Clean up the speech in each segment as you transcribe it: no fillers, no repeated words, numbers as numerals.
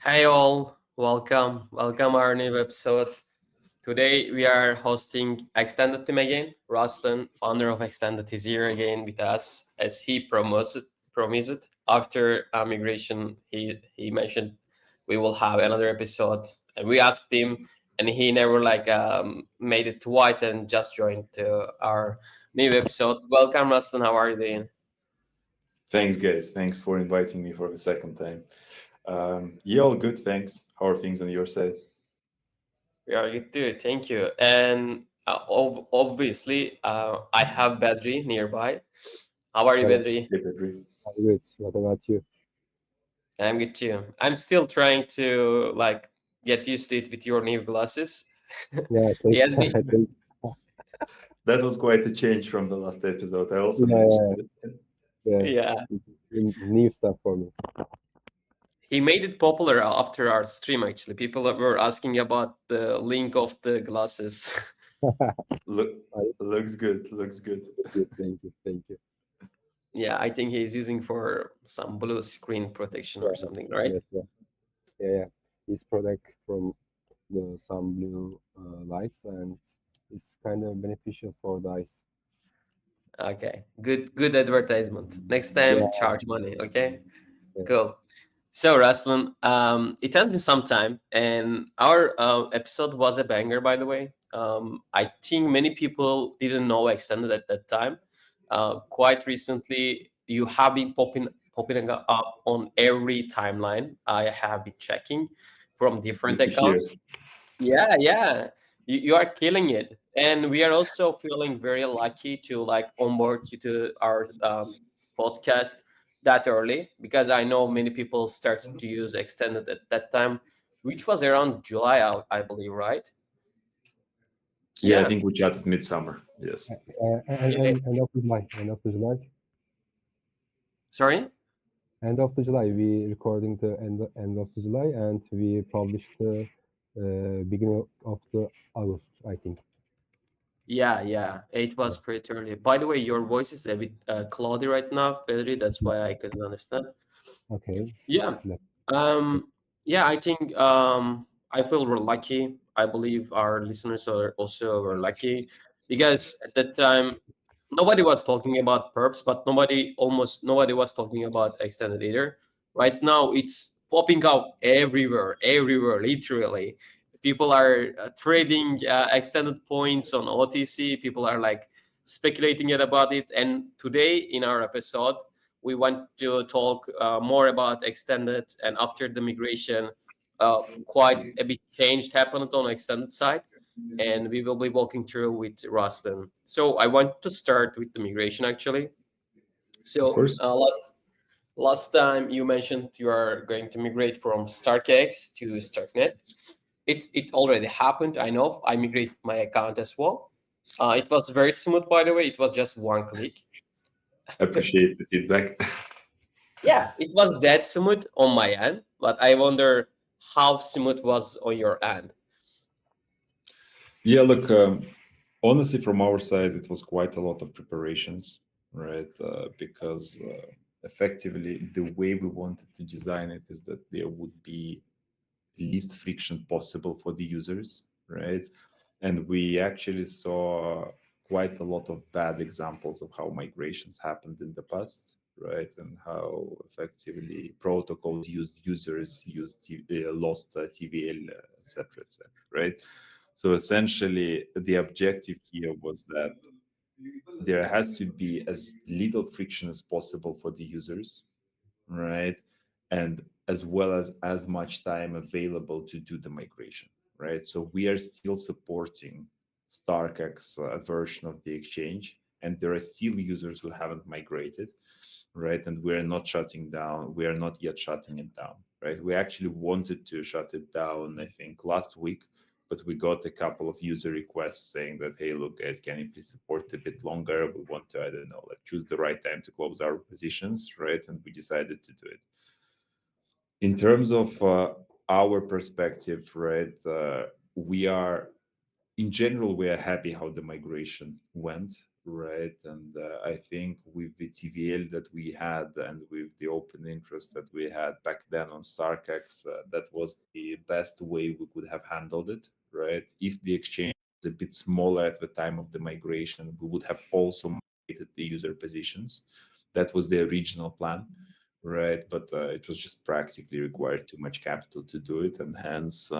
Hey all, welcome our new episode. Today we are hosting Extended Team again. Ruslan, founder of Extended, is here again with us as he promised. After migration, he mentioned we will have another episode, and we asked him, and he never made it twice and just joined to our new episode. Welcome, Ruslan. How are you doing? Thanks, guys. Thanks for inviting me for the second time. Yeah, all good. Thanks. How are things on your side? We are good too. Thank you. And obviously, I have Bedri nearby. How are you, Hello, Bedri? Yeah, agree. I'm good. What about you? I'm good too. I'm still trying to get used to it with your new glasses. Yeah, He thank, has been, I think, That was quite a change from the last episode. I also yeah, mentioned it. yeah, yeah. new stuff for me. He made it popular after our stream. Actually, people were asking about the link of the glasses. Look, I, looks good. Looks good. thank you. Yeah, I think he's using for some blue screen protection or Yeah, something, right? yes, yeah. It's product from the some blue lights, and it's kind of beneficial for the eyes. Okay, good advertisement. Next Yeah, time, charge money. Okay, yeah. cool. So, Ruslan, it has been some time, and our episode was a banger, by the way. I think many people didn't know Extended at that time. Quite recently, you have been popping up on every timeline. I have been checking from different Good to hear. accounts. Yeah, yeah, you are killing it, and we are also feeling very lucky to onboard you to our podcast that early because I know many people started to use extended at that time, which was around July, I believe, right? Yeah, I Yeah, think we chatted midsummer. Yes. yeah. End of the July, Sorry. end of the July. We recording the end of the July, and we published the beginning of the August, I think. Yeah, yeah, it Yeah. was pretty early. By the way, your voice is a bit cloudy right now, Pedri. That's why I couldn't understand. Okay. Yeah. Let- Yeah, I think I feel we're lucky. I believe our listeners are also were lucky because at that time nobody was talking about perps, but almost nobody was talking about extended either. Right now, it's popping up everywhere, literally. People are trading extended points on OTC. People are speculating it about it. And today in our episode, we want to talk more about extended and after the migration. Quite a bit changed happened on extended side, and we will be walking through with Ruslan. So I want to start with the migration actually. Of So course. last time you mentioned you are going to migrate from StarkX to Starknet. It already happened. I know. I migrated my account as well. It was very smooth, by the way. It was just one click. Appreciate the feedback. Yeah, it was that smooth on my end, but I wonder how smooth was on your end. Yeah, look, honestly, from our side, it was quite a lot of preparations, right? Because effectively, the way we wanted to design it is that there would be least friction possible for the users, right? And we actually saw quite a lot of bad examples of how migrations happened in the past, right? And how effectively protocols used users used lost TVL, etc., etc., right? So essentially, the objective here was that there has to be as little friction as possible for the users, right? And as well as much time available to do the migration, right? So we are still supporting StarkX version of the exchange, and there are still users who haven't migrated, right? And we're not shutting down. We are not yet shutting it down, right? We actually wanted to shut it down, I think, last week, but we got a couple of user requests saying that, hey, look, guys, can you please support a bit longer? We want to, I don't know, like choose the right time to close our positions, right? And we decided to do it. In terms of our perspective, right, we are in general we are happy how the migration went, right? And I think with the TVL that we had and with the open interest that we had back then on StarkX, that was the best way we could have handled it, right? If the exchange was a bit smaller at the time of the migration, we would have also migrated the user positions. That was the original plan, right? But it was just practically required too much capital to do it, and hence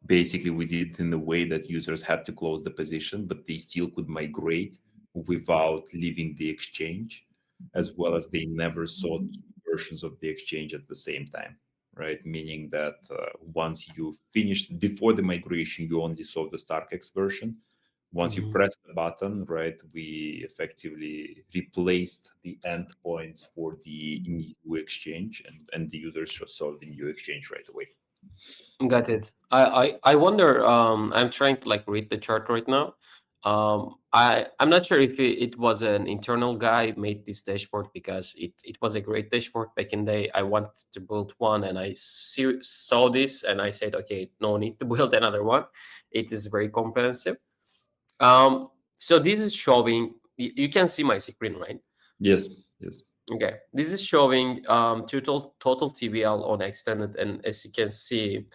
basically we did it in the way that users had to close the position, but they still could migrate without leaving the exchange, as well as they never saw two versions of the exchange at the same time, right? Meaning that once you finished before the migration, you only saw the StarkX version. Once you Mhm. press the button, right, we effectively replaced the endpoints for the new exchange, and the users saw the new exchange right away. Got it. I wonder. I'm trying to like read the chart right now. I'm not sure if it was an internal guy made this dashboard, because it was a great dashboard back in the day. I wanted to build one, and saw this, and I said, okay, no need to build another one. It is very comprehensive. So this is showing. You can see my screen, right? Yes, yes. Okay, this is showing total TVL on extended, and as you can see,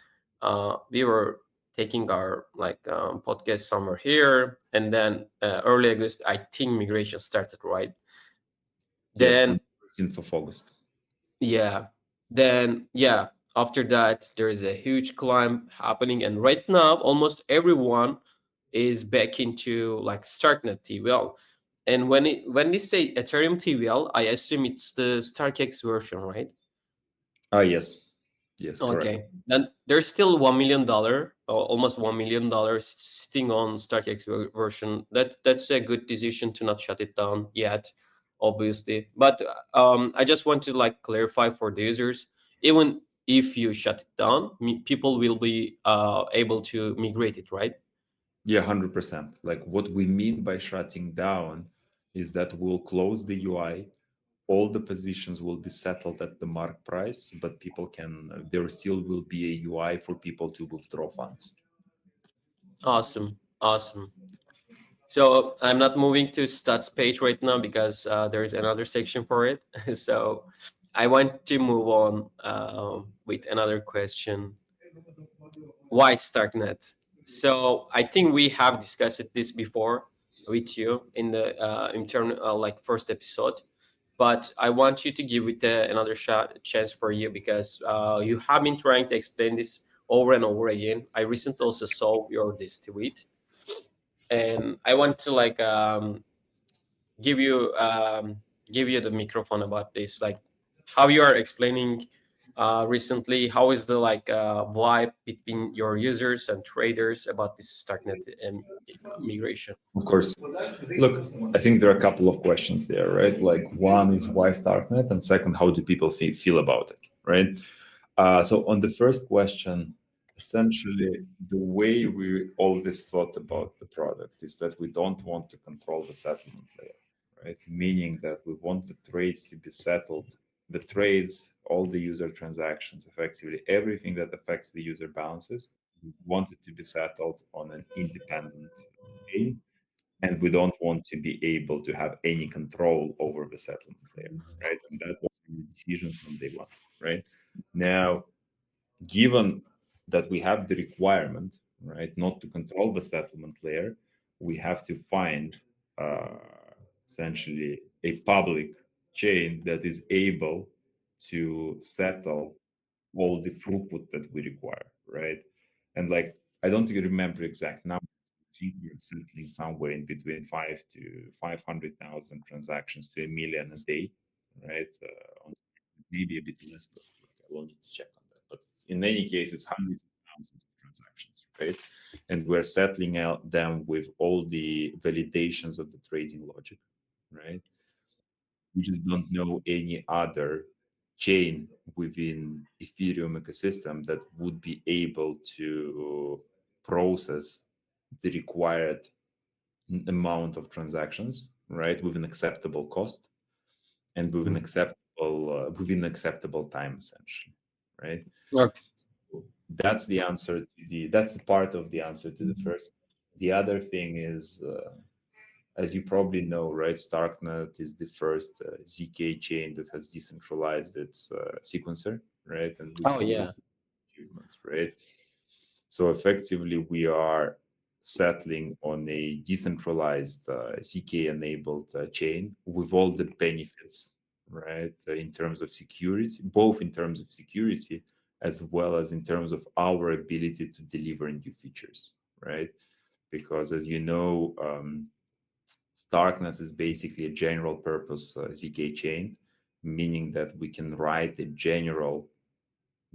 we were taking our like podcast somewhere here, and then early August, I think migration started, right? Yes, on Then 13th of August. yeah, then yeah, after that there is a huge climb happening, and right now almost everyone is back into like Starknet TVL. And when they say Ethereum TVL, I assume it's the StarkX version, right? Ah, yes, yes, correct. Okay. Then there's still $1 million, almost $1 million sitting on StarkX version. That's a good decision to not shut it down yet, obviously. But I just want to like clarify for the users, even if you shut it down, people will be able to migrate it, right? Yeah, 100%. Like what we mean by shutting down is that we'll close the UI, all the positions will be settled at the mark price, but people can, there still will be a UI for people to withdraw funds. Awesome. Awesome. So I'm not moving to stats page right now because there is another section for it. So I want to move on with another question. Why Starknet? So I think we have discussed this before with you in the internal like first episode, but I want you to give it another chance for you, because you have been trying to explain this over and over again. I recently also saw your this tweet, and I want to like give you the microphone about this, like how you are explaining recently. How is the like vibe between your users and traders about this Starknet migration? Of course. Look, I think there are a couple of questions there, right? Like one is why Starknet, and second, how do people feel about it, right? So on the first question, essentially the way we always thought about the product is that we don't want to control the settlement layer, right? Meaning that we want the trades to be settled, the trades, all the user transactions, effectively everything that affects the user balances, we want it to be settled on an independent chain, and we don't want to be able to have any control over the settlement layer, right? And that was the decision from day one, right? Now, given that we have the requirement, right, not to control the settlement layer, we have to find uh, essentially a public chain that is able to settle all the throughput that we require, right? And like, I don't remember exact numbers. I think we're settling somewhere in between 500,000 transactions to a million a day, right? Maybe a bit less, but I will need to check on that. But in any case, it's hundreds of thousands of transactions, right? And we're settling out them with all the validations of the trading logic, right? We just don't know any other chain within Ethereum ecosystem that would be able to process the required amount of transactions, right, with an acceptable cost and with an acceptable within acceptable time, essentially, right? Okay. That's the answer to the. That's the part of the answer to the first. The other thing is, as you probably know, right, Starknet is the first ZK chain that has decentralized its sequencer, right? And with Oh yeah. these achievements, right? So effectively, we are settling on a decentralized ZK-enabled chain with all the benefits, right, in terms of security, both in terms of security as well as in terms of our ability to deliver new features, right? Because as you know, Starknet is basically a general purpose ZK chain, meaning that we can write a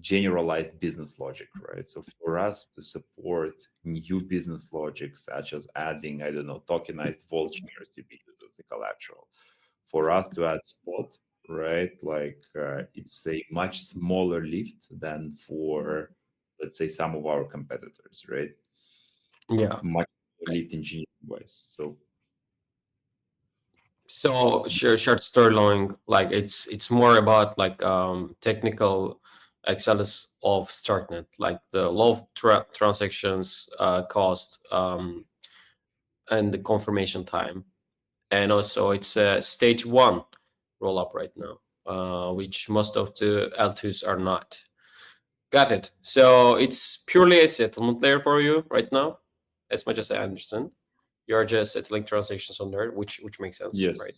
generalized business logic, right? So for us to support new business logic, such as adding, I don't know, tokenized vault shares to be used as the collateral, for us to add spot, right? Like it's a much smaller lift than for, let's say, some of our competitors, right? Yeah. Much more lift engineering wise. So short story long, like it's more about like technical excellence of Starknet, like the low transactions cost and the confirmation time, and also it's a stage one roll up right now, which most of the L2s are not. Got it. So it's purely a settlement layer for you right now, as much as I understand. You're just settling transactions on there, which makes sense, Yes, right?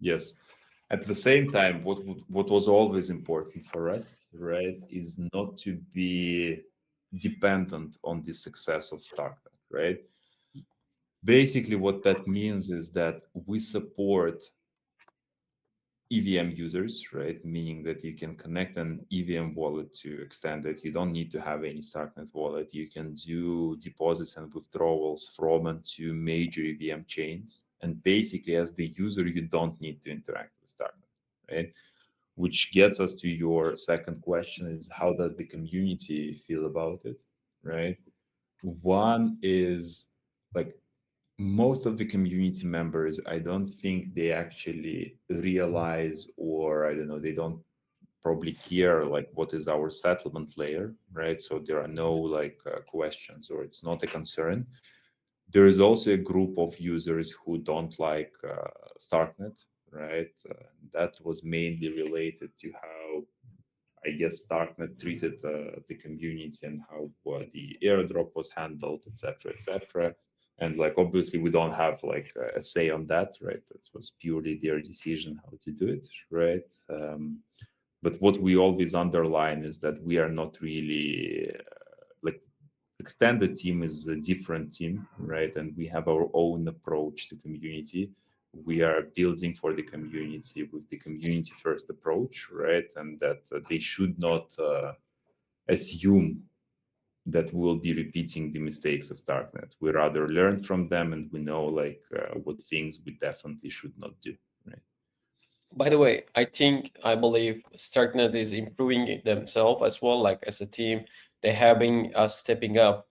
yes. At the same time, what was always important for us, right, is not to be dependent on the success of Starknet, right? Basically, what that means is that we support EVM users, right? Meaning that you can connect an EVM wallet to extend it. You don't need to have any Starknet wallet. You can do deposits and withdrawals from and to major EVM chains. And basically, as the user, you don't need to interact with Starknet, right? Which gets us to your second question: is how does the community feel about it, right? One is like most of the community members, I don't think they actually realize, or I don't know, they don't probably care like what is our settlement layer, right? So there are no like questions, or it's not a concern. There is also a group of users who don't like Starknet, right? That was mainly related to how I guess Starknet treated the community and how the airdrop was handled, etc., etc. And like obviously we don't have like a say on that, right? That was purely their decision how to do it, right? But what we always underline is that we are not really like extended team is a different team, right? And we have our own approach to community. We are building for the community with the community first approach, right? And that they should not assume that we'll be repeating the mistakes of Starknet. We rather learn from them, and we know like what things we definitely should not do, right? By the way, I believe Starknet is improving themselves as well, like as a team. They have been stepping up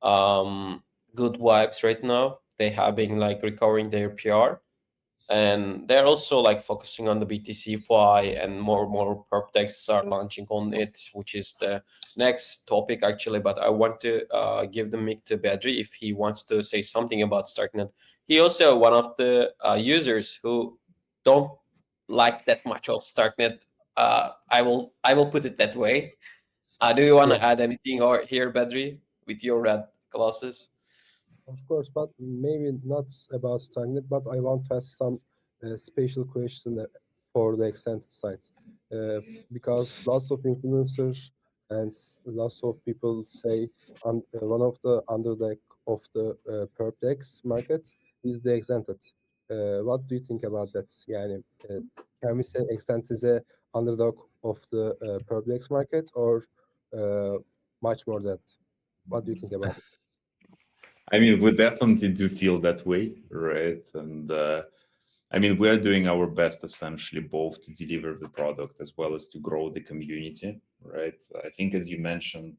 good vibes right now. They have been like recovering their PR, and they're also like focusing on the BTC Fi, and more perp DEXs are launching on it, which is the next topic actually. But I want to give the mic to Bedri if he wants to say something about Starknet. He also one of the users who don't like that much of Starknet. I will put it that way. Do you want Yeah. to add anything or here, Bedri, with your red glasses? Of course, but maybe not about Starknet, but I want to ask some special question for the extended side. Because lots of influencers and lots of people say one of the underdog of the Perp DEX market is the extended. What do you think about that? Yani, can we say extended is a underdog of the Perp DEX market, or much more that? What do you think about it? I mean, we definitely do feel that way, right? And I mean, we're doing our best essentially both to deliver the product as well as to grow the community, right? I think, as you mentioned,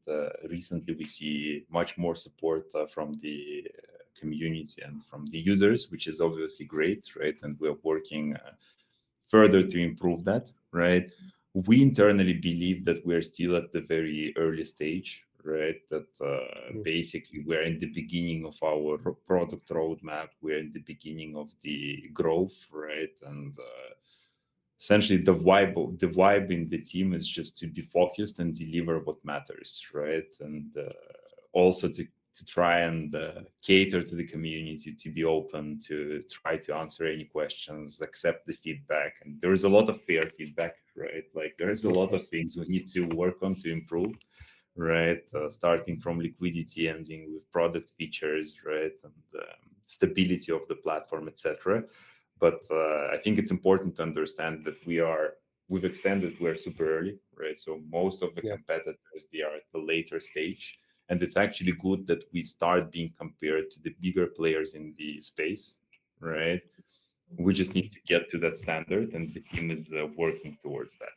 recently we see much more support from the community and from the users, which is obviously great, right? And we're working further to improve that, right? We internally believe that we're still at the very early stage, right? That basically we're in the beginning of our product roadmap. We're in the beginning of the growth, right? And essentially the vibe in the team is just to be focused and deliver what matters, right? And also to try and cater to the community, to be open, to try to answer any questions, accept the feedback. And there is a lot of fair feedback, right? Like there is a lot of things we need to work on to improve, right? Starting from liquidity, ending with product features, right? And stability of the platform, etc. But I think it's important to understand that we've extended, we're super early, right? So most of the Yeah. competitors, they are at the later stage. And it's actually good that we start being compared to the bigger players in the space, right? We just need to get to that standard, and the team is working towards that.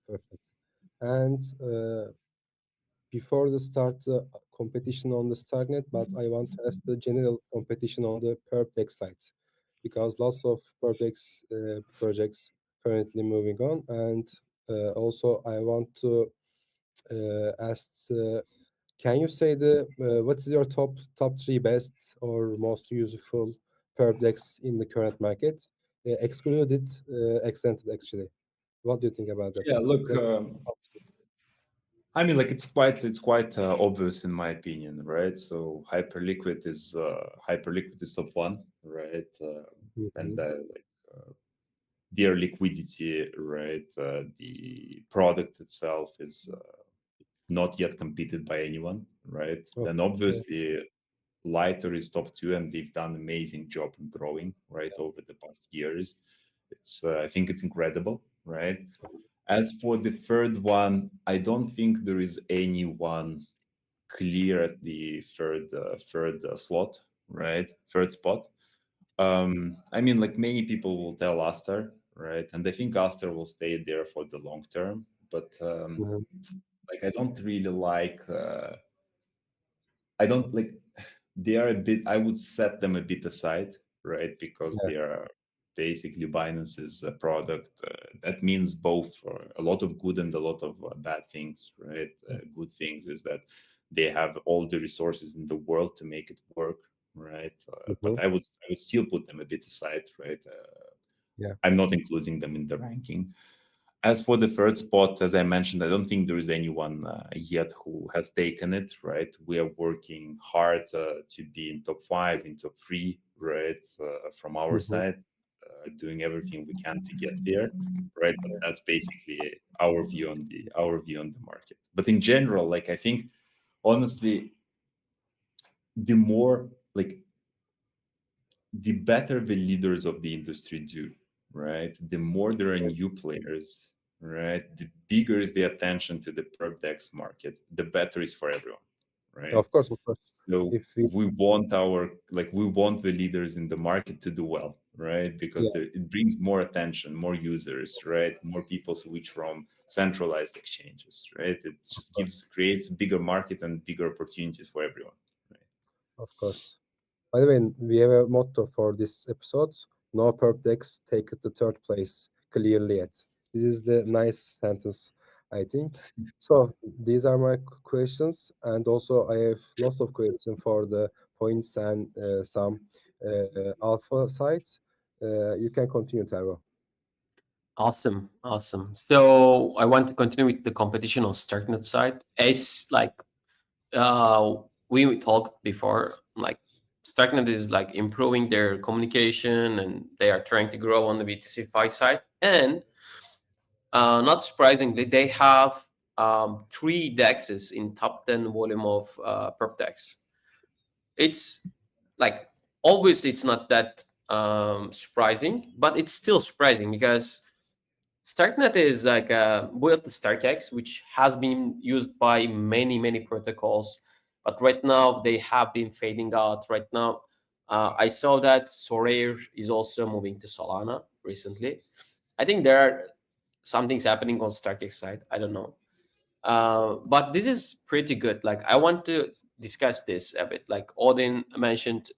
Perfect. And before the start competition on the Starknet, but I want to ask the general competition on the Perp DEX site, because lots of Perp DEX projects currently moving on, and also I want to ask, can you say what is your top three best or most useful Perp DEX in the current market, excluded extended actually? What do you think about that? Yeah, look, What's top three? I mean, like it's quite obvious in my opinion, right? So Hyperliquid is top one, right? And Mhm. like their liquidity, right? The product itself is not yet competed by anyone, right? Okay. Then Yeah. obviously Lighter is top two, and they've done an amazing job in growing, right, over the past years. It's I think it's incredible, right? As for the third one, I don't think there is anyone clear at the third slot, right? Third spot. I mean, like many people will tell Aster, right? And I think Aster will stay there for the long term. But Mhm. like, I don't really like. I don't like. They are a bit. I would set them a bit aside, right? Because Yeah. they are basically Binance's product. That means both a lot of good and a lot of bad things, right? Good things is that they have all the resources in the world to make it work, right? But Mhm. I would still put them a bit aside, right? Yeah. I'm not including them in the ranking. As for the third spot, as I mentioned, I don't think there is anyone yet who has taken it, right? We are working hard to be in top five, in top three, right? From our Mhm. side, doing everything we can to get there, right? But that's basically our view on the market. But in general, like I think, honestly, the more like the better the leaders of the industry do, right? The more there are new players, right? The bigger is the attention to the perp dex market, the better is for everyone, right? Of course, of course. So If we, we want the leaders in the market to do well, right? Because yeah, it brings more attention, more users, right? More people switch from centralized exchanges, right? It of just course, creates a bigger market and bigger opportunities for everyone, right? of course. By the way, we have a motto for this episode: "No perp decks take the third place clearly yet." This is the nice sentence, I think. So these are my questions, and also I have lots of questions for the points and some alpha sites. You can continue, Taro. Awesome, awesome. So I want to continue with the competition on Starknet side. As like we talked before, like Starknet is like improving their communication and they are trying to grow on the BTC-Fi side. And not surprisingly, they have three dexes in top 10 volume of perp dex. It's like obviously it's not that surprising, but it's still surprising because Starknet is like built StarkX, which has been used by many protocols, but right now they have been fading out. Right now, I saw that Sorare is also moving to Solana recently. I think there are some things happening on StarkX side. I don't know, but this is pretty good. Like I want to discuss this a bit. Like Odin mentioned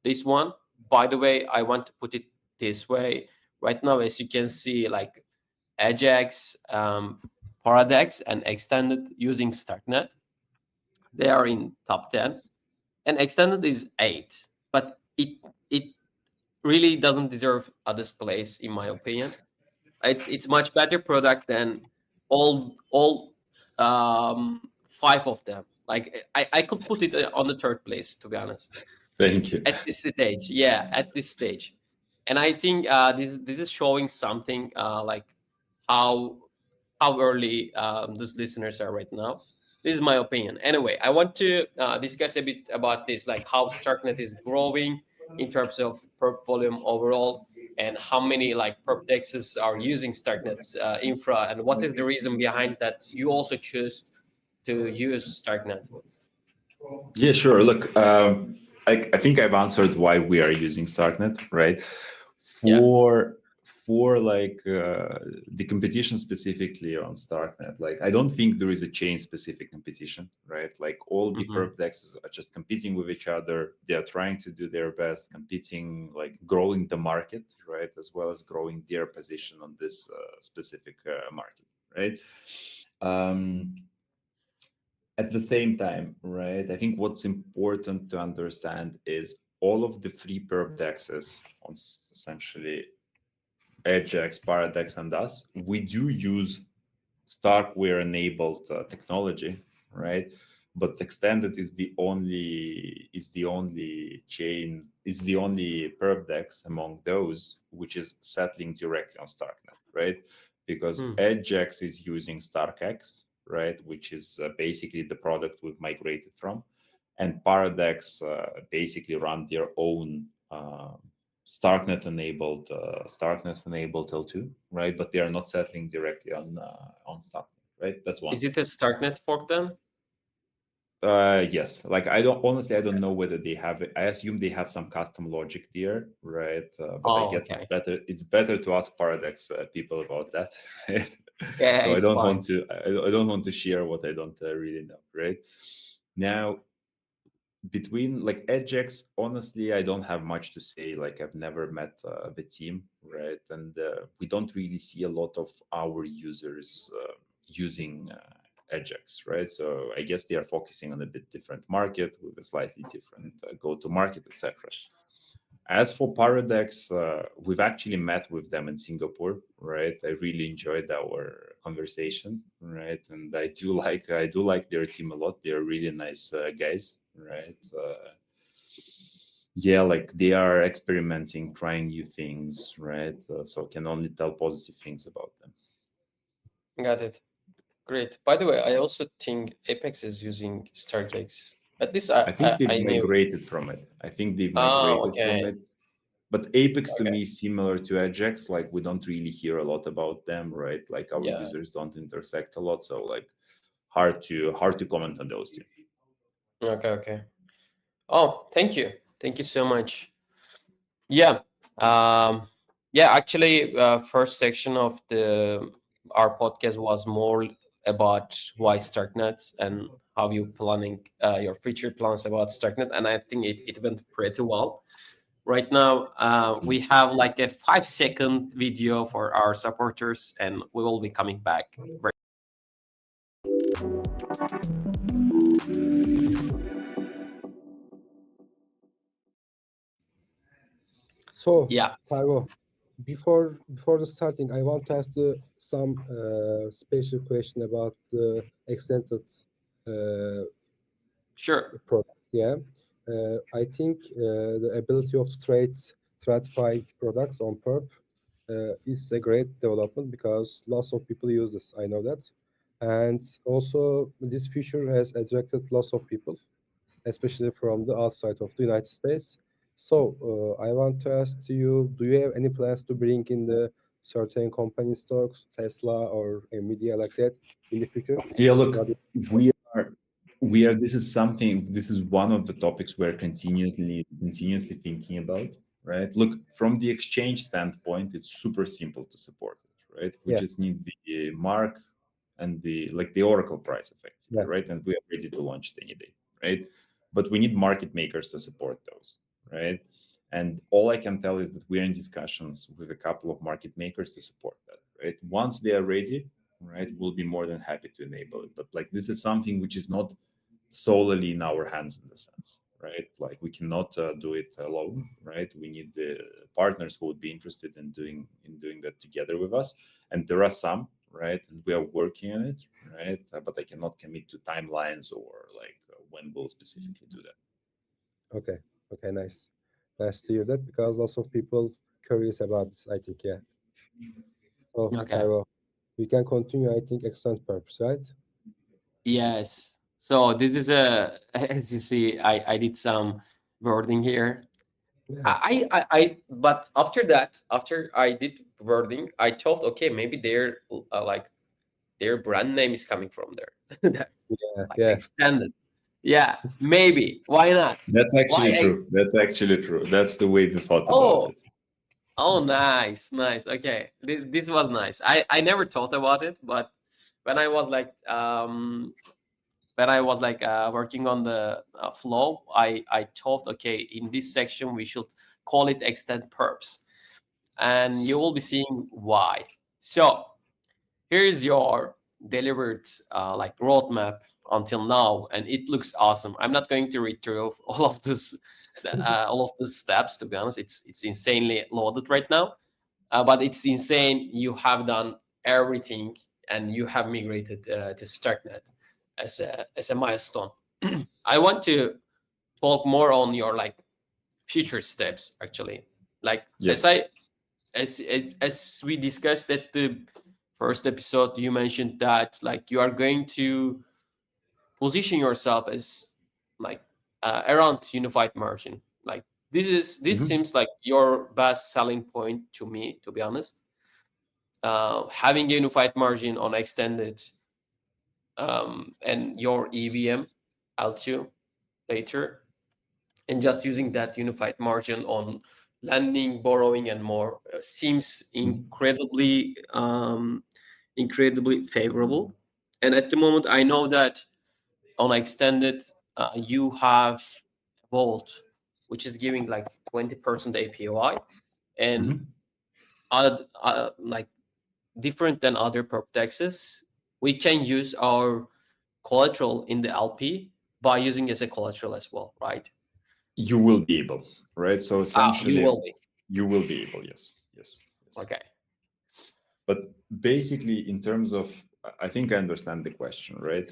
this one. By the way, I want to put it this way. Right now, as you can see, like Ajax, DEX and Extended using Starknet. They are in top 10, and Extended is 8, but it really doesn't deserve this place in my opinion. It's much better product than all 5 of them. Like I could put it on the third place, to be honest, Thank you. at this stage. Yeah, at this stage. And I think this is showing something like how early those listeners are right now. This is my opinion. Anyway, I want to discuss a bit about this, like how Starknet is growing in terms of perp volume overall, and how many like perp dexes are using Starknet's infra, and what is the reason behind that you also choose to use Starknet. Yeah, sure. Look, I think I've answered why we are using Starknet, right? Yeah. For like the competition specifically on Starknet, like I don't think there is a chain specific competition, right? Like all the Mhm. perp dexes are just competing with each other. They are trying to do their best, competing, like growing the market, right, as well as growing their position on this specific market, right? At the same time, right, I think what's important to understand is all of the free perp dexes on essentially Ajax, Paradex, and us, we do use Starkware enabled technology, right? But Extended is the only chain, is the only perp dex among those which is settling directly on Starknet, right? Because Ajax is using StarkX, right, which is basically the product we've migrated from, and Paradex basically run their own Starknet enabled L2, right? But they are not settling directly on Starknet, right? That's one Is thing. it a Starknet fork then? Yes, like I don't know whether they have it. I assume they have some custom logic there, right? But I Oh, guess okay. it's better to ask Paradex people about that, right? Yeah, So I it's don't fine. want to I don't want to share what I don't really know, right? Now, between like Ajax, honestly, I don't have much to say. Like I've never met the team, right? And we don't really see a lot of our users using Ajax, right? So I guess they are focusing on a bit different market with a slightly different go-to-market, etc. As for Paradex, we've actually met with them in Singapore, right? I really enjoyed our conversation, right? And I do like their team a lot. They're really nice guys, right? Yeah, like they are experimenting, trying new things, right? So can only tell positive things about them. Got it. Great. By the way, I also think Apex is using StarkX. At least I think I they've knew. migrated from it. I think they've Oh, migrated from okay. it. But Apex to Okay. me is similar to Ajax. Like we don't really hear a lot about them, right? Like our Yeah. users don't intersect a lot, so like hard to comment on those two. Okay. Okay. Oh, thank you. Thank you so much. Yeah. Yeah. Actually, first section of the our podcast was more about why Starknet and how you planning your future plans about Starknet, and I think it went pretty well. Right now, we have like a 5-second video for our supporters, and we will be coming back. So, Yeah, Targo, before the starting, I want to ask you some special question about the extended uh, sure. product. Yeah, I think the ability of stratify products on Perp is a great development because lots of people use this. I know that, and also this feature has attracted lots of people, especially from the outside of the United States. So I want to ask to you: do you have any plans to bring in the certain company stocks, Tesla or Nvidia like that in the future? Yeah, look, What we are this is something, this is one of the topics we're continuously thinking about, right? Look, from the exchange standpoint, it's super simple to support it, right? We Yeah, just need the mark and the Oracle price effectively, yeah, right? And we are ready to launch it any day, right? But we need market makers to support those, right? And all I can tell is that we're in discussions with a couple of market makers to support that, right? Once they are ready, right, we'll be more than happy to enable it. But like this is something which is not solely in our hands in the sense, right? Like we cannot do it alone, right? We need the partners who would be interested in doing that together with us, and there are some, right, and we are working on it, right? But I cannot commit to timelines or like when we'll specifically do that. Okay. Okay. Nice. Nice to hear that because lots of people curious about this. I think. Yeah. So, Okay. Cairo, we can continue. I think extend purpose, right? Yes. So this is a as you see, I did some wording here. Yeah. But after that, after I did wording, I thought, okay, maybe their like their brand name is coming from there. That, Yeah. like Yeah. extended. Yeah, maybe. Why not? That's Why? actually true. That's actually true. That's the way we thought about Oh, it. oh, nice, nice. Okay, this was nice. I never thought about it, but when I was like working on the flow, I thought, okay, in this section we should call it extend perps, and you will be seeing why. So here is your delivered like roadmap until now, and it looks awesome. I'm not going to read through all of those steps. To be honest, it's insanely loaded right now, but it's insane. You have done everything, and you have migrated to Starknet as a milestone. I want to talk more on your like future steps. Actually, like Yes. as we discussed at the first episode, you mentioned that like you are going to position yourself as like around unified margin. Like this Mhm. seems like your best selling point to me, to be honest. Having a unified margin on extended and your EVM L2 later, and just using that unified margin on lending, borrowing, and more seems Mhm. incredibly favorable. And at the moment, I know that on extended, you have Vault, which is giving like 20% APY, and Mhm. like different than other perp dexes, we can use our collateral in the LP by using as a collateral as well, right? You will be able, right? So You essentially, will be. you will be able. Yes. Yes. Yes. Okay. But basically, in terms of, I think I understand the question, right?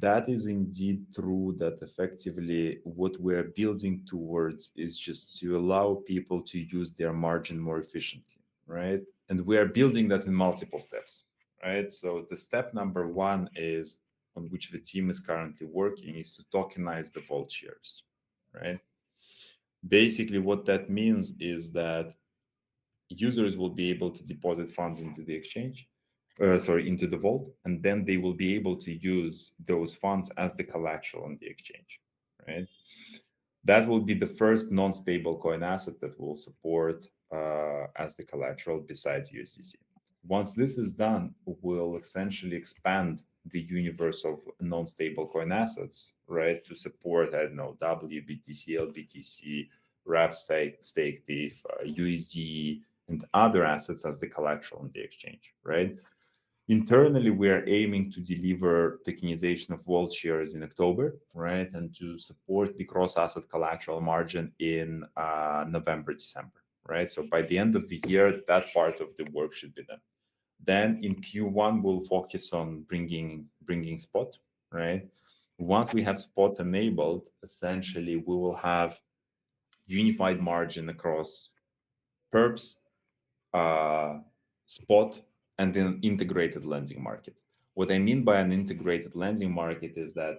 That is indeed true that effectively what we're building towards is just to allow people to use their margin more efficiently, right? And we are building that in multiple steps, right? So the step number one is on which the team is currently working is to tokenize the vault shares, right? Basically, what that means is that users will be able to deposit funds into the exchange, into the vault, and then they will be able to use those funds as the collateral on the exchange, right? That will be the first non-stable coin asset that will support as the collateral besides USDC. Once this is done, we'll essentially expand the universe of non-stable coin assets, right, to support, I don't know, WBTC, LBTC, RAP stake TIF, USD, and other assets as the collateral on the exchange, right? Internally, we are aiming to deliver tokenization of vault shares in October, right, and to support the cross-asset collateral margin in November, December, right? So by the end of the year, that part of the work should be done. Then in Q1, we'll focus on bringing spot, right? Once we have spot enabled, essentially we will have unified margin across perps, uh, spot, and an integrated lending market. What I mean by an integrated lending market is that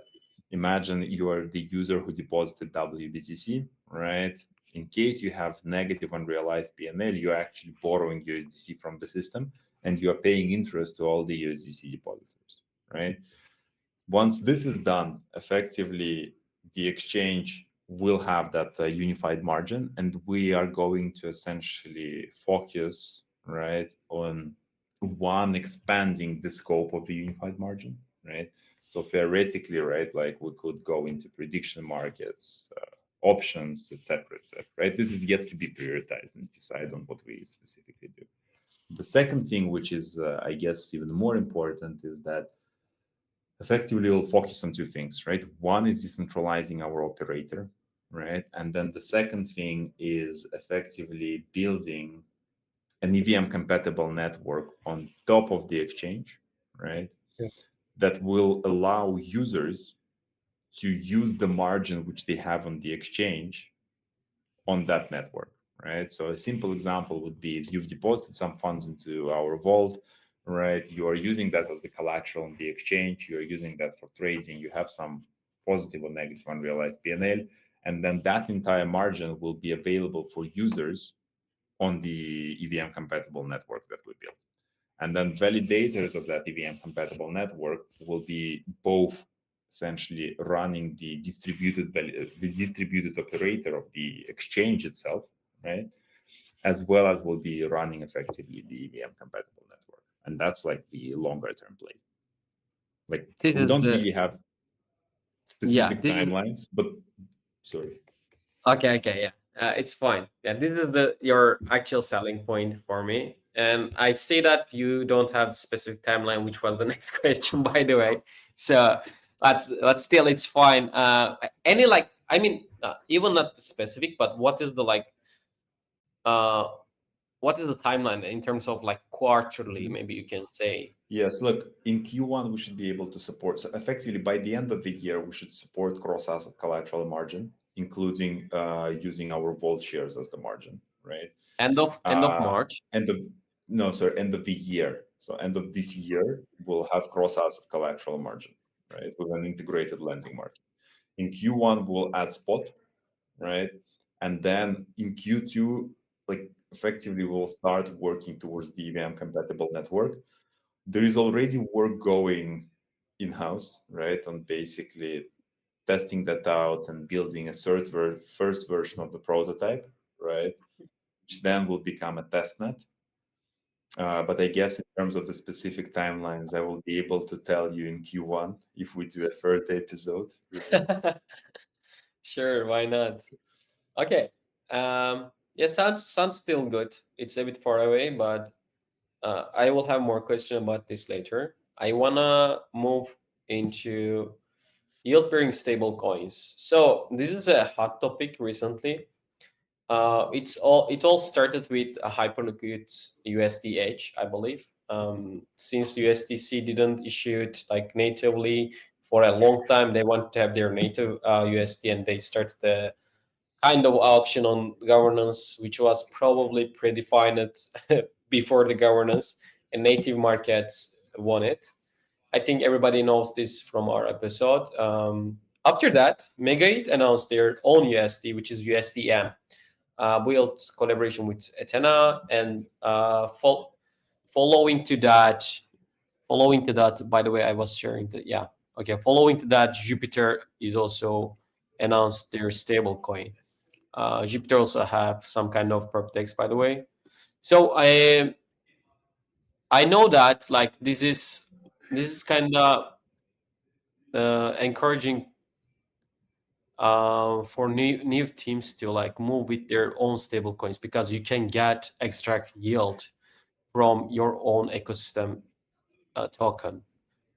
imagine you are the user who deposited WBTC, right? In case you have negative unrealized PNL, you're actually borrowing USDC from the system and you are paying interest to all the USDC depositors, right? Once this is done, effectively the exchange will have that unified margin, and we are going to essentially focus right on one expanding the scope of the unified margin, right? So theoretically, right, like we could go into prediction markets, options, etc., etc. Right? This is yet to be prioritized and decide on what we specifically do. The second thing, which is, I guess, even more important, is that effectively we'll focus on two things, right? One is decentralizing our operator, right? And then the second thing is effectively building an EVM compatible network on top of the exchange, right? Yeah. That will allow users to use the margin which they have on the exchange on that network, right? So a simple example would be is you've deposited some funds into our vault, right? You are using that as the collateral on the exchange. You are using that for trading. You have some positive or negative unrealized P&L, and then that entire margin will be available for users on the EVM compatible network that we built. And then validators of that EVM compatible network will be both essentially running the distributed operator of the exchange itself, right? As well as will be running effectively the EVM compatible network. And that's like the longer term play. Like This we is don't the really have yeah. specific This is timelines, but sorry. okay. Okay, yeah, it's fine. Yeah, this is the your actual selling point for me, and I see that you don't have specific timeline, which was the next question, by the way. So but still, it's fine. Any like I mean, even not specific, but what is the like? Uh, what is the timeline in terms of like quarterly? Maybe you can say. Yes, look, in Q1, we should be able to support. So effectively, by the end of the year, we should support cross-asset collateral margin, including using our vault shares as the margin, right? End of Uh, March. end of no, sorry, end of the year. So end of this year, we'll have cross-asset collateral margin, right, with an integrated lending market. In Q1, we'll add spot, right, and then in Q2, like effectively, we'll start working towards the EVM compatible network. There is already work going in-house, right, on basically testing that out and building a first version of the prototype, right, which then will become a test net. But I guess in terms of the specific timelines, I will be able to tell you in Q1 if we do a third episode. Right? Sure, why not? Okay. Yeah, sounds still good. It's a bit far away, but I will have more question about this later. I wanna move into yield-bearing stable coins. So this is a hot topic recently. It all started with a Hyperliquid's USDH, I believe. Since USDC didn't issue it like natively for a long time, they want to have their native USD, and they started the kind of auction on governance, which was probably predefined before the governance, and native markets won it. I think everybody knows this from our episode. After that, Megait announced their own USD, which is USDM, built collaboration with Athena, and following to that, by the way, I was sharing that. Yeah, okay. Following to that, Jupiter is also announced their stable coin. Jupiter also have some kind of perp DEX, by the way. So I know that like this is kind of encouraging for new teams to like move with their own stable coins, because you can extract yield from your own ecosystem token.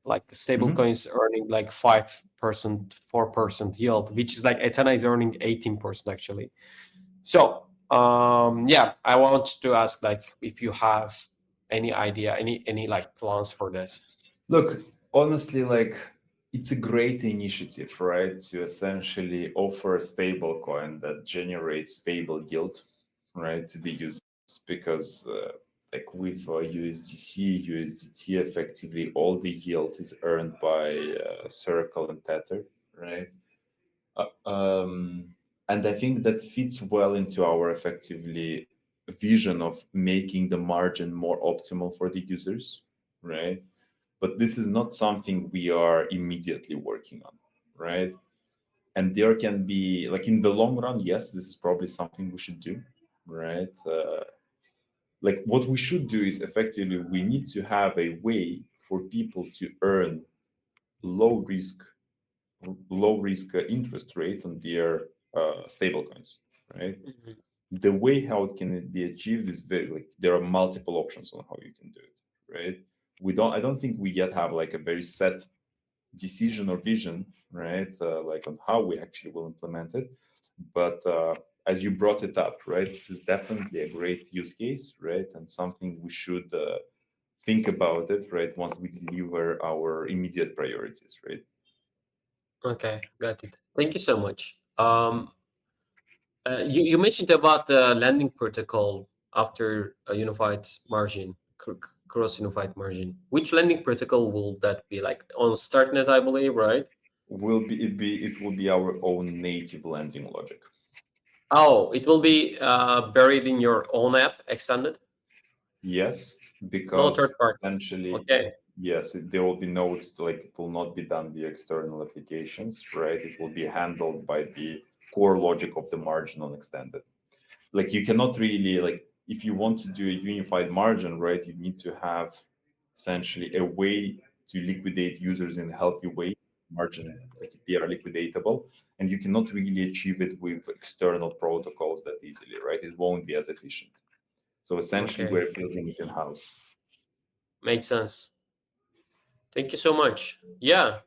Like stable Mhm. coins earning like 5%, 4% yield, which is like Ethena is earning 18% actually. So yeah, I want to ask like if you have any idea, any like plans for this. Look, honestly, like it's a great initiative, right? To essentially offer a stable coin that generates stable yield, right, to the users. Because, like with USDC, USDT, effectively all the yield is earned by Circle and Tether, right? Uh, um, and I think that fits well into our effectively vision of making the margin more optimal for the users, right? But this is not something we are immediately working on, right? And there can be, like in the long run, yes, this is probably something we should do, right? Like what we should do is effectively we need to have a way for people to earn low risk low risk interest rates on their stable coins, right? Mhm. The way how it can be achieved is very like there are multiple options on how you can do it, right? I don't think we yet have like a very set decision or vision, right? Like on how we actually will implement it. But as you brought it up, right, this is definitely a great use case, right? And something we should think about it, right? Once we deliver our immediate priorities, right? Okay, got it. Thank you so much. You mentioned about the landing protocol after a unified margin, cross unified margin. Which landing protocol will that be? Like on Starknet, I believe, right? It will be our own native landing logic. Oh, it will be buried in your own app, extended. Yes, No because third parties. essentially, Okay, yes, there will be nodes like it will not be done via external applications, right? It will be handled by the core logic of the margin on extended. Like you cannot really like if you want to do a unified margin, right? You need to have essentially a way to liquidate users in a healthy way, margin like they are liquidatable, and you cannot really achieve it with external protocols that easily, right? It won't be as efficient. So essentially, okay, we're building it in house. makes sense. Thank you so much. Yeah,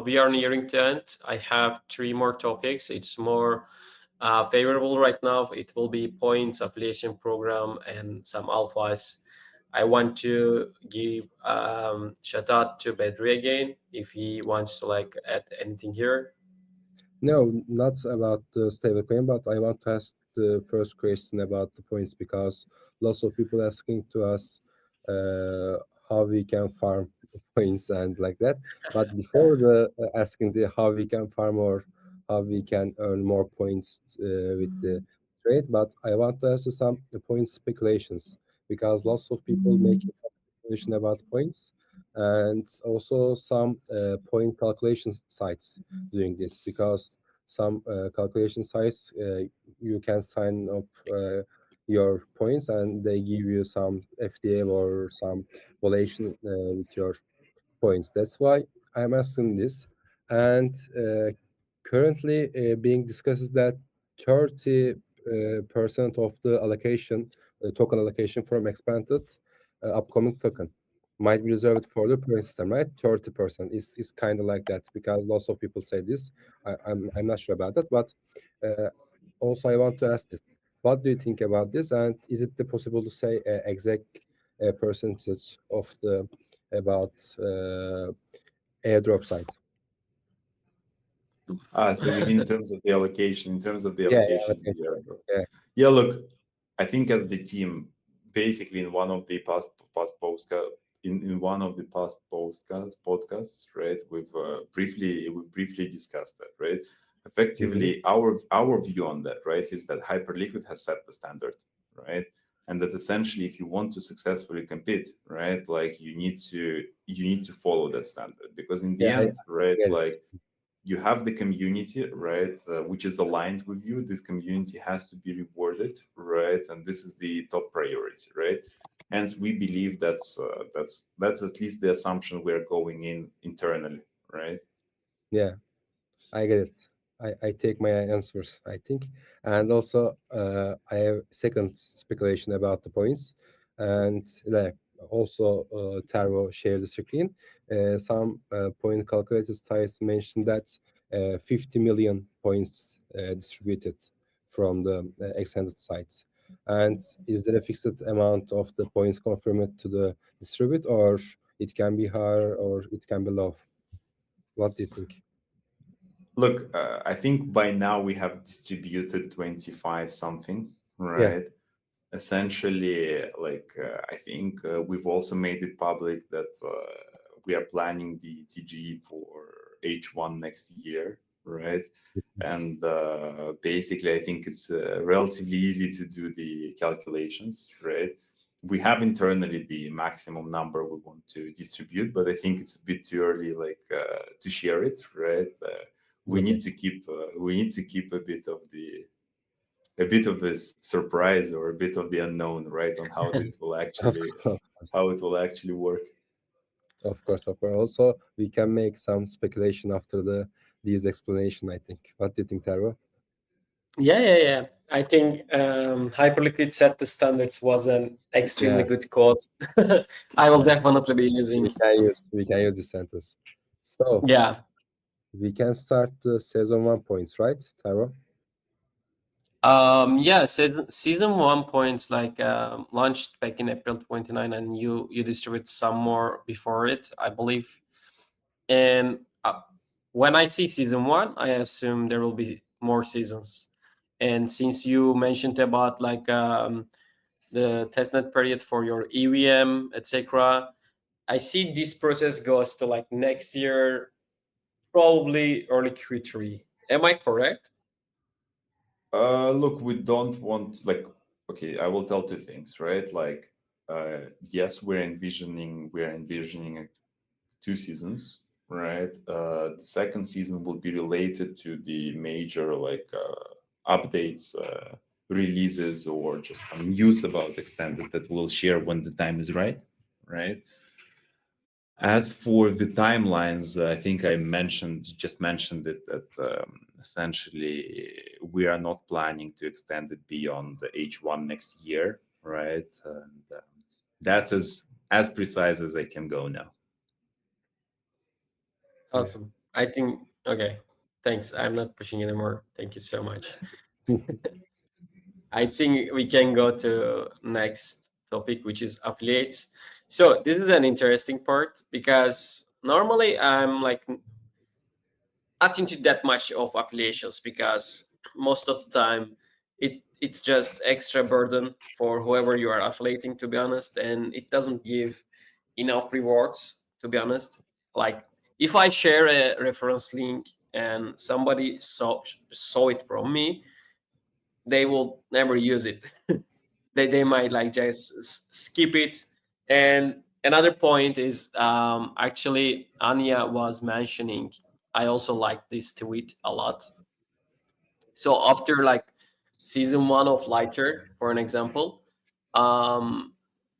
we are nearing the end. I have three more topics. It's more favorable right now. It will be points, affiliation program, and some alphas. I want to give shout out to Bedri again if he wants to like add anything here. No, not about the stablecoin, but I want to ask the first question about the points because lots of people asking to us uh, how we can farm points and like that. But before the asking the how we can farm or how we can earn more points with the trade, but I want to ask you some point speculations because lots of people making some speculation about points and also some point calculation sites doing this because some calculation sites you can sign up your points and they give you some FDA or some valuation with your points. That's why I'm asking this. And currently being discussed is that 30 percent of the allocation, token allocation from expanded upcoming token might be reserved for the point system, right? 30% is kind of like that because lots of people say this. I'm not sure about that, but uh, also I want to ask this. What do you think about this? And is it possible to say exact percentage of the about airdrop site? So you mean in terms of the allocation, in terms of the Yeah, yeah, allocations in okay. the airdrop? Yeah. Yeah, look, I think as the team, basically in one of the past postca in one of the past podcasts, right? We briefly discussed that, right? Mhm. Effectively, our view on that, right, is that Hyperliquid has set the standard, right? And that essentially, if you want to successfully compete, right, like you need to follow that standard because in the Yeah, I end, right, get it. like you have the community, right, which is aligned with you. This community has to be rewarded, right, and this is the top priority, right. Hence, we believe that's at least the assumption we're going in internally, right. Yeah. I get it. I take my answers, I think. And also, I have second speculation about the points. And like also, Taro shared the screen. Some point calculator sites mentioned that 50 million points distributed from the extended sites. And is there a fixed amount of the points confirmed to the distribute, or it can be higher or it can be low? What do you think? Look, I think by now we have distributed 25 something, Yeah. right. Essentially, like I think we've also made it public that we are planning the TGE for H1 next year, right? And basically, I think it's relatively easy to do the calculations, right? We have internally the maximum number we want to distribute, but I think it's a bit too early, like to share it, right? We Okay. need to keep a bit of this surprise or a bit of the unknown, right, on how it will Of actually course, work. of course, of course. Also, we can make some speculation after these explanation. I think. What do you think, Taro? Yeah. I think Hyperliquid set the standards was an extremely Yeah, good quote. I will yeah. definitely be using. We can use this sentence. So Yeah. we can start the season 1 points, right, Tyro? Yeah, season one points like launched back in April 29, and you distribute some more before it, I believe. And when I see season one, I assume there will be more seasons. And since you mentioned about like the testnet period for your EVM, etc., I see this process goes to like next year, probably early Q3. Am I correct? Look, we don't want like okay, I will tell two things, right? Like yes, we're envisioning two seasons, right? The second season will be related to the major like updates, releases, or just some news about extended that we'll share when the time is right, right? As for the timelines, I think I just mentioned it that essentially we are not planning to extend it beyond the H1 next year, right? And that's as precise as I can go now. Yeah. Awesome. I think okay. Thanks. I'm not pushing anymore. Thank you so much. I think we can go to next topic, which is affiliates. So this is an interesting part because normally I'm like not into that much of affiliations because most of the time it's just extra burden for whoever you are affiliating, to be honest, and it doesn't give enough rewards, to be honest. Like if I share a reference link and somebody saw it from me, they will never use it. They might like just skip it. And another point is actually Anya was mentioning, I also like this tweet a lot. So after like season one of Lighter, for an example, um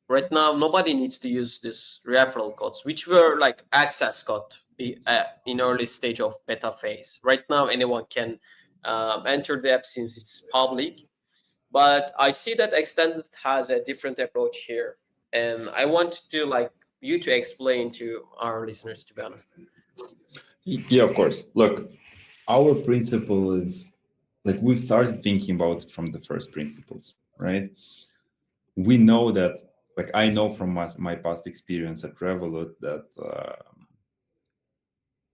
right now nobody needs to use this referral codes, which were like access code in early stage of beta phase. Right now anyone can enter the app since it's public, but I see that extended has a different approach here, and I want to like you to explain to our listeners, to be honest. Yeah, of course. Look, our principle is like we've started thinking about it from the first principles, right? We know that, like I know from my past experience at Revolut that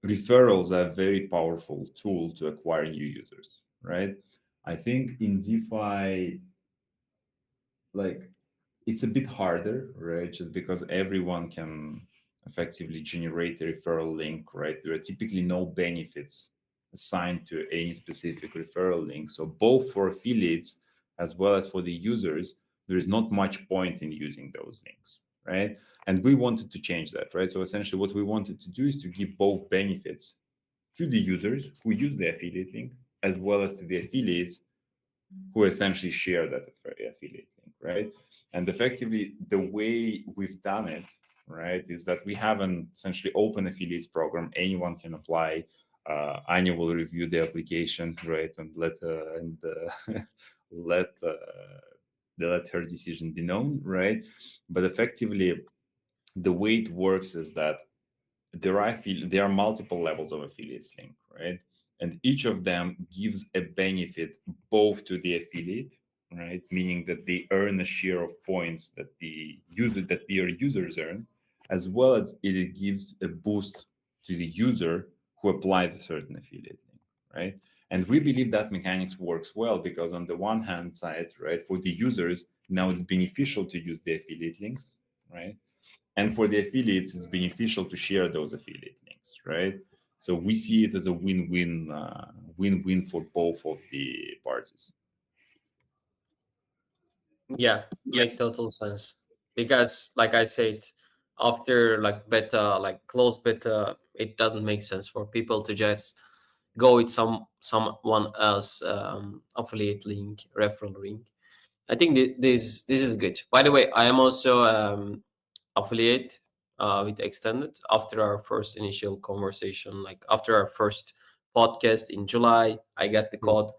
referrals are a very powerful tool to acquire new users, right? I think in DeFi, like it's a bit harder, right? Just because everyone can effectively generate a referral link, right? There are typically no benefits assigned to any specific referral link. So both for affiliates as well as for the users, there is not much point in using those links, right? And we wanted to change that, right? So essentially what we wanted to do is to give both benefits to the users who use the affiliate link as well as to the affiliates who essentially share that affiliate link, right? And effectively, the way we've done it, right, is that we have an essentially open affiliates program. Anyone can apply. Anya will review the application, right, and let let her decision be known, right? But effectively, the way it works is that there are multiple levels of affiliates link, right? And each of them gives a benefit both to the affiliate, right? Meaning that they earn a share of points that their users earn, as well as it gives a boost to the user who applies a certain affiliate link, right? And we believe that mechanics works well because on the one hand side, right, for the users, now it's beneficial to use the affiliate links, right? And for the affiliates, it's beneficial to share those affiliate links, right? So we see it as a win-win, win-win for both of the parties. Yeah, make total sense. Because like I said, after like beta, like closed beta, it doesn't make sense for people to just go with someone else affiliate link, referral link. I think this is good. By the way, I am also affiliate with Extended after our first initial conversation, like after our first podcast in July. I got the Hmm. code.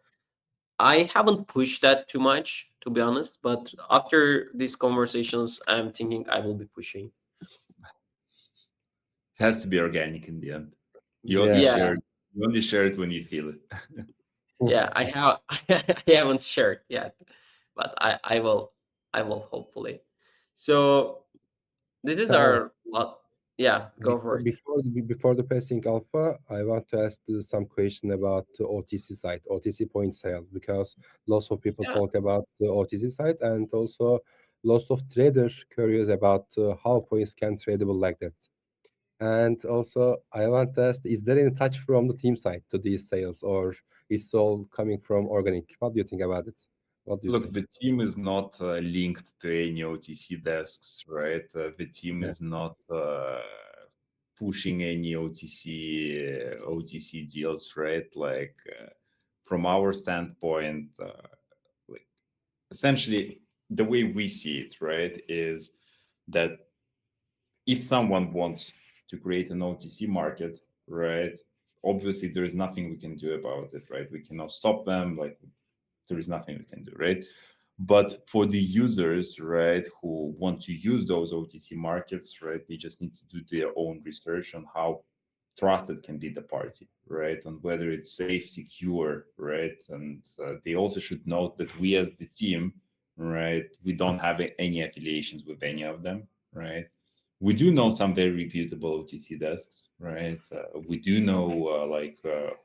I haven't pushed that too much, to be honest. But after these conversations, I'm thinking I will be pushing. It has to be organic in the end. You only Yeah. Yeah, share you only share it when you feel it. yeah. I have. I haven't shared yet, but I will. I will hopefully. So this is Uh, our lot. Yeah, go for it. before the passing alpha, I want to ask some question about the OTC site, OTC point sale, because lots of people Yeah. talk about the OTC site, and also lots of traders curious about how points can tradable like that. And also, I want to ask, is there any touch from the team side to these sales, or it's all coming from organic? What do you think about it? What do you say? Look, the team is not linked to any OTC desks, right? The team Yeah. is not pushing any OTC deals, right? Like from our standpoint, like essentially the way we see it, right, is that if someone wants to create an OTC market, right, obviously there is nothing we can do about it, right? We cannot stop them. Like there is nothing we can do, right? But for the users, right, who want to use those OTC markets, right, they just need to do their own research on how trusted can be the party, right, and whether it's safe, secure, right, and they also should note that we as the team, right, we don't have any affiliations with any of them, right. We do know some very reputable OTC desks, right? We do know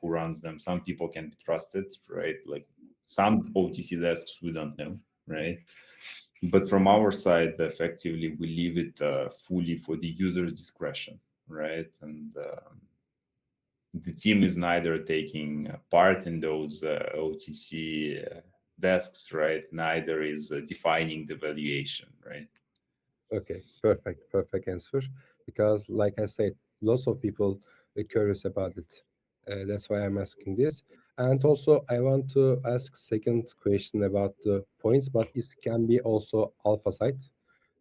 who runs them. Some people can be trusted, right? Like some OTC desks we don't know, right? But from our side, effectively, we leave it fully for the user's discretion, right? And the team is neither taking part in those OTC desks, right? Neither is defining the valuation, right? Okay, perfect answer. Because, like I said, lots of people are curious about it. That's why I'm asking this. And also, I want to ask second question about the points, but it can be also alpha side.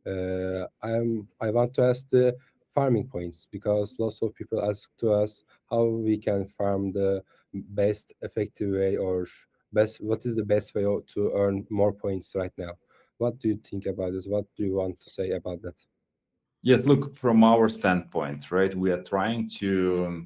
I want to ask the farming points because lots of people ask to us how we can farm the best effective way or best what is the best way to earn more points right now. What do you think about this? What do you want to say about that? Yes, look, from our standpoint, right, we are trying to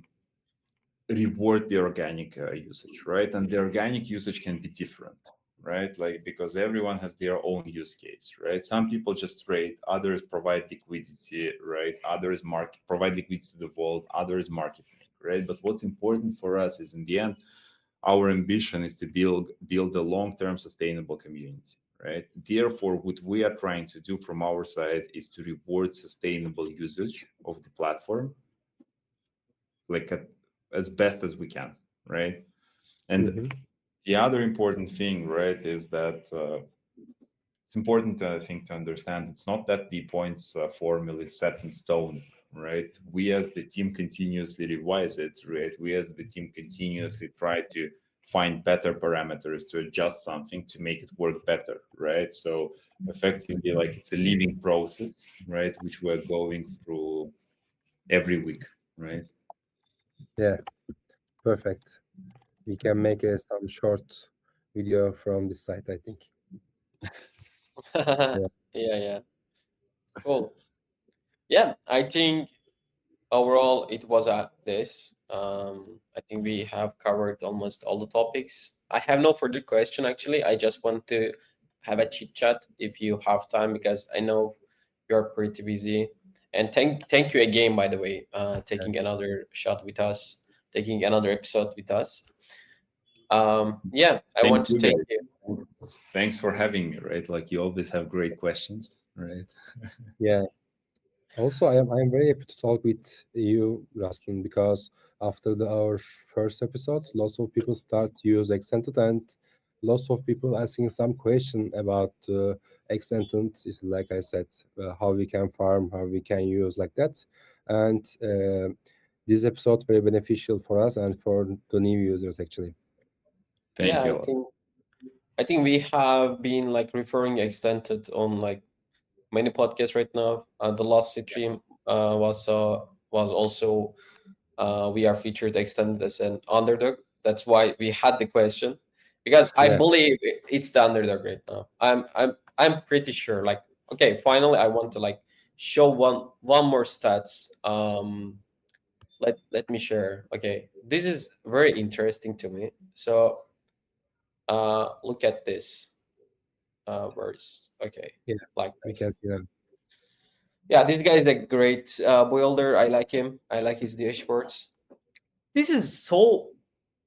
reward the organic usage, right? And the organic usage can be different, right? Like because everyone has their own use case, right? Some people just trade, others provide liquidity, right? Others market provide liquidity to the vault, others market make, right? But what's important for us is in the end, our ambition is to build a long-term sustainable community, right? Therefore, what we are trying to do from our side is to reward sustainable usage of the platform like as best as we can, right? And Mm-hmm. the other important thing, right, is that it's important, I think, to understand it's not that the points formula is set in stone, right? We as the team continuously revise it, right? We as the team continuously try to find better parameters to adjust something to make it work better, right? So effectively, like it's a living process, right, which we're going through every week, right? Yeah, perfect. We can make some short video from this site, I think. Yeah, Yeah. yeah. Cool. Yeah, I think overall it was this. I think we have covered almost all the topics. I have no further question actually. I just want to have a chit chat if you have time because I know you're pretty busy. And thank you again, by the way, taking another shot with us, taking another episode with us. Yeah, I Thank want to you, thank guys. you. Thanks for having me, right? Like you always have great questions, right? Yeah. Also, I am very happy to talk with you, Ruslan, because after our first episode, lots of people start to use Extended, and lots of people asking some question about Extended. Is like I said, how we can farm, how we can use like that, and this episode very beneficial for us and for the new users actually. Yeah, Thank you a lot. I think we have been like referring extended on like many podcasts right now. The last stream was also we are featured extended as an underdog. That's why we had the question because I Yeah. believe it's the underdog right now. I'm pretty sure. Like, okay, finally, I want to like show one more stats. Let me share. Okay, this is very interesting to me. So, look at this. Where is okay? Yeah, like we this. can see that. Yeah, this guy is a great builder. I like him. I like his dashboards. This is so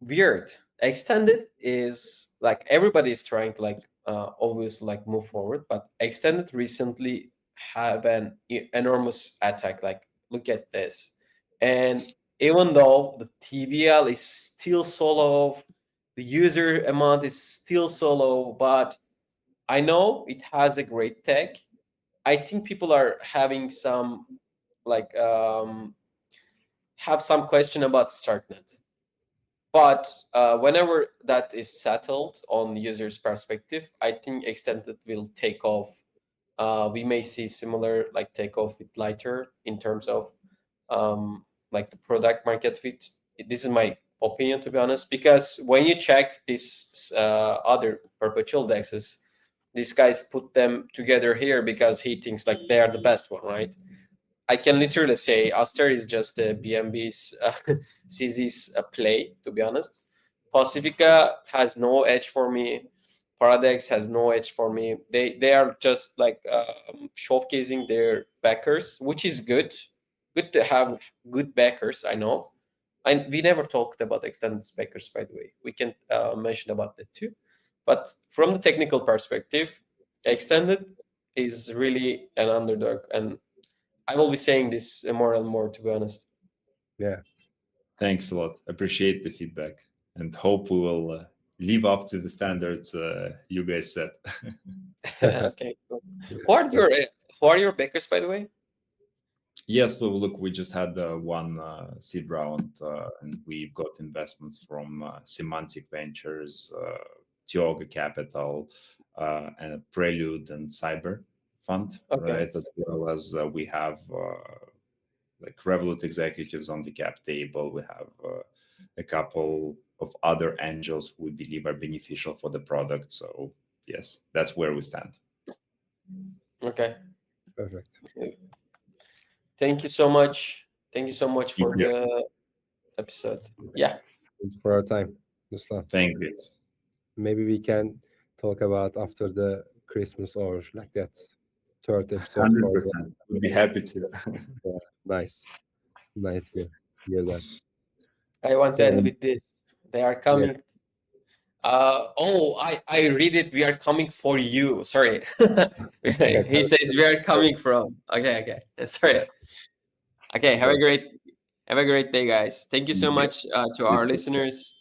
weird. Extended is like everybody is trying to like always like move forward, but extended recently have an enormous attack. Like, look at this, and even though the TVL is still so low, the user amount is still so low, but I know it has a great tech. I think people are having some like have some question about Starknet. But whenever that is settled on users' perspective, I think extended will take off. We may see similar like takeoff with lighter in terms of like the product market fit. This is my opinion, to be honest, because when you check this other perpetual dexes, these guys put them together here because he thinks like they are the best one, right? I can literally say Aster is just a BNB's CZ's play, to be honest. Pacifica has no edge for me. Paradex has no edge for me. They are just like showcasing their backers, which is good. Good to have good backers, I know. And we never talked about extended backers, by the way. We can mention about that too. But from the technical perspective, extended is really an underdog, and I will be saying this more and more, to be honest. Yeah. Thanks a lot. Appreciate the feedback and hope we will live up to the standards you guys set. Okay, cool. Who are your backers, by the way? Yeah, so look, we just had one seed round and we've got investments from Semantic Ventures, Tioga Capital, and Prelude and Cyber Fund, Okay. right? As well as we have like Revolut executives on the cap table. We have a couple of other angels who we believe are beneficial for the product. So yes, that's where we stand. Okay. Perfect. Thank you so much. Thank you so much for Yeah. the episode. Yeah. Thank you for our time, Ruslan. Thank you. Maybe we can talk about after the Christmas or like that third episode. 100%. We'd be happy to. Yeah, nice. Nice to hear that. I want to So, end with this. They are coming. I read it. We are coming for you. Sorry. He says we are coming from. Okay. Sorry. Okay. Have a great day, guys. Thank you so much to our listeners.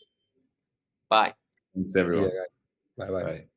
Bye. Thanks, See you everyone. guys. Bye bye. Bye.